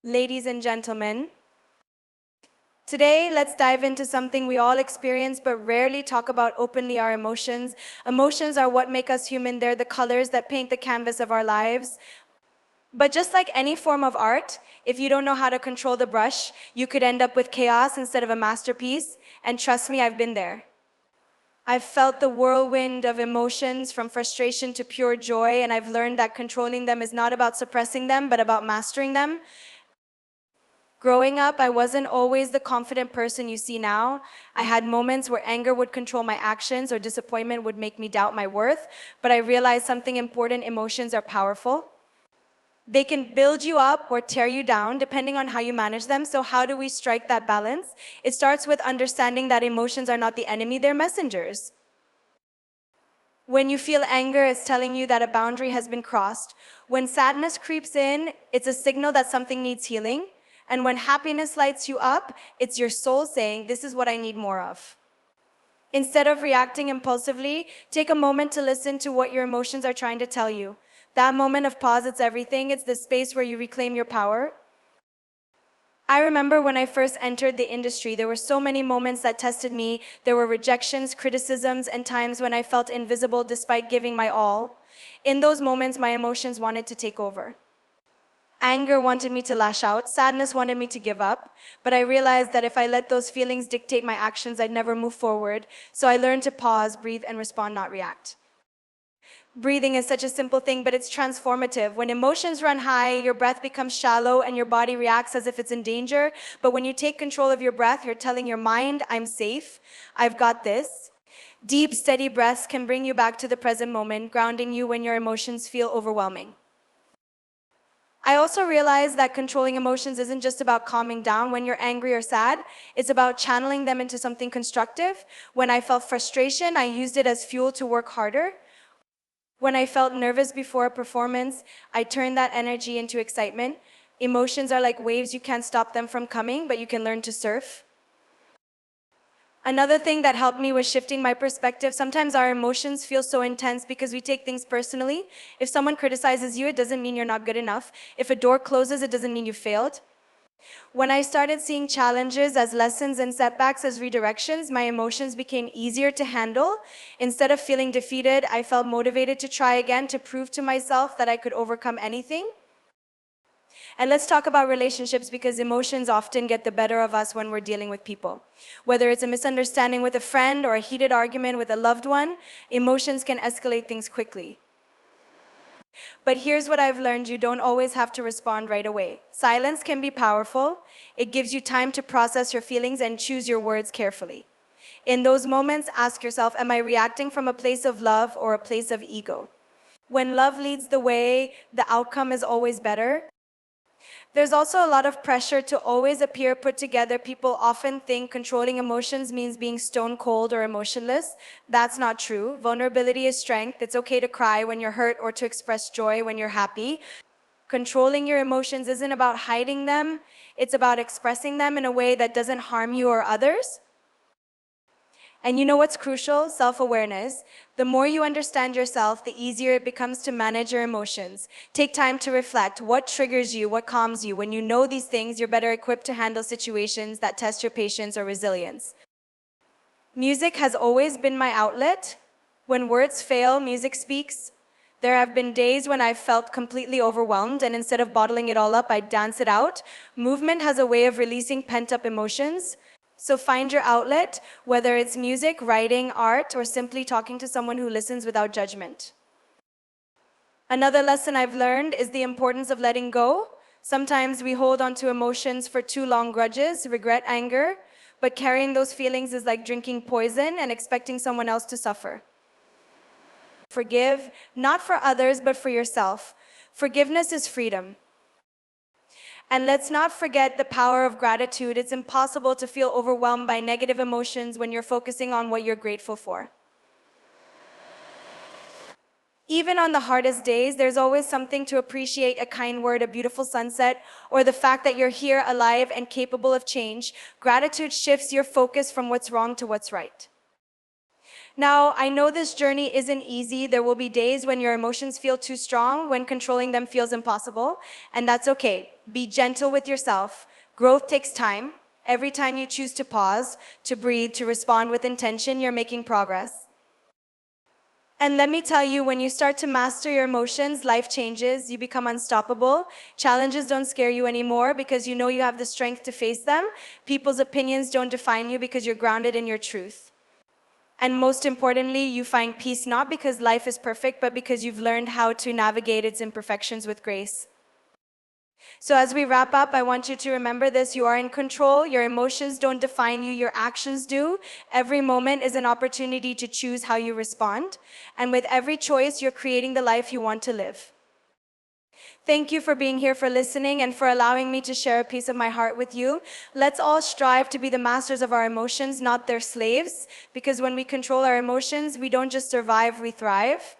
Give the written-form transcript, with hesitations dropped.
Ladies and gentlemen, today let's dive into something we all experience but rarely talk about openly: our emotions. Emotions are what make us human. They're the colors that paint the canvas of our lives. But just like any form of art, if you don't know how to control the brush, you could end up with chaos instead of a masterpiece. And trust me, I've been there. I've felt the whirlwind of emotions, from frustration to pure joy, and I've learned that controlling them is not about suppressing them, but about mastering them. Growing up, I wasn't always the confident person you see now. I had moments where anger would control my actions or disappointment would make me doubt my worth, but I realized something important: emotions are powerful. They can build you up or tear you down depending on how you manage them. So how do we strike that balance? It starts with understanding that emotions are not the enemy, they're messengers. When you feel anger, it's telling you that a boundary has been crossed. When sadness creeps in, it's a signal that something needs healing. And when happiness lights you up, it's your soul saying, "This is what I need more of." Instead of reacting impulsively, take a moment to listen to what your emotions are trying to tell you. That moment of pause, it's everything. It's the space where you reclaim your power. I remember when I first entered the industry, there were so many moments that tested me. There were rejections, criticisms, and times when I felt invisible despite giving my all. In those moments, my emotions wanted to take over. Anger wanted me to lash out, sadness wanted me to give up, but I realized that if I let those feelings dictate my actions, I'd never move forward. So I learned to pause, breathe, and respond, not react. Breathing is such a simple thing, but it's transformative. When emotions run high, your breath becomes shallow and your body reacts as if it's in danger. But when you take control of your breath, you're telling your mind, "I'm safe, I've got this." Deep, steady breaths can bring you back to the present moment, grounding you when your emotions feel overwhelming. I also realized that controlling emotions isn't just about calming down when you're angry or sad. It's about channeling them into something constructive. When I felt frustration, I used it as fuel to work harder. When I felt nervous before a performance, I turned that energy into excitement. Emotions are like waves. You can't stop them from coming, but you can learn to surf. Another thing that helped me was shifting my perspective. Sometimes our emotions feel so intense because we take things personally. If someone criticizes you, it doesn't mean you're not good enough. If a door closes, it doesn't mean you failed. When I started seeing challenges as lessons and setbacks as redirections, my emotions became easier to handle. Instead of feeling defeated, I felt motivated to try again, to prove to myself that I could overcome anything. And let's talk about relationships, because emotions often get the better of us when we're dealing with people. Whether it's a misunderstanding with a friend or a heated argument with a loved one, emotions can escalate things quickly. But here's what I've learned: you don't always have to respond right away. Silence can be powerful. It gives you time to process your feelings and choose your words carefully. In those moments, ask yourself, am I reacting from a place of love or a place of ego? When love leads the way, the outcome is always better. There's also a lot of pressure to always appear put together. People often think controlling emotions means being stone cold or emotionless. That's not true. Vulnerability is strength. It's okay to cry when you're hurt or to express joy when you're happy. Controlling your emotions isn't about hiding them. It's about expressing them in a way that doesn't harm you or others. And you know what's crucial? Self-awareness. The more you understand yourself, the easier it becomes to manage your emotions. Take time to reflect. What triggers you? What calms you? When you know these things, you're better equipped to handle situations that test your patience or resilience. Music has always been my outlet. When words fail, music speaks. There have been days when I've felt completely overwhelmed, and instead of bottling it all up, I dance it out. Movement has a way of releasing pent-up emotions. So find your outlet, whether it's music, writing, art, or simply talking to someone who listens without judgment. Another lesson I've learned is the importance of letting go. Sometimes we hold on to emotions for too long: grudges, regret, anger, but carrying those feelings is like drinking poison and expecting someone else to suffer. Forgive, not for others, but for yourself. Forgiveness is freedom. And let's not forget the power of gratitude. It's impossible to feel overwhelmed by negative emotions when you're focusing on what you're grateful for. Even on the hardest days, there's always something to appreciate: a kind word, a beautiful sunset, or the fact that you're here, alive, and capable of change. Gratitude shifts your focus from what's wrong to what's right. Now, I know this journey isn't easy. There will be days when your emotions feel too strong, when controlling them feels impossible, and that's okay. Be gentle with yourself. Growth takes time. Every time you choose to pause, to breathe, to respond with intention, you're making progress. And let me tell you, when you start to master your emotions, life changes, you become unstoppable. Challenges don't scare you anymore because you know you have the strength to face them. People's opinions don't define you because you're grounded in your truth. And most importantly, you find peace not because life is perfect, but because you've learned how to navigate its imperfections with grace. So as we wrap up, I want you to remember this: you are in control. Your emotions don't define you, your actions do. Every moment is an opportunity to choose how you respond. And with every choice, you're creating the life you want to live. Thank you for being here, for listening, and for allowing me to share a piece of my heart with you. Let's all strive to be the masters of our emotions, not their slaves, because when we control our emotions, we don't just survive, we thrive.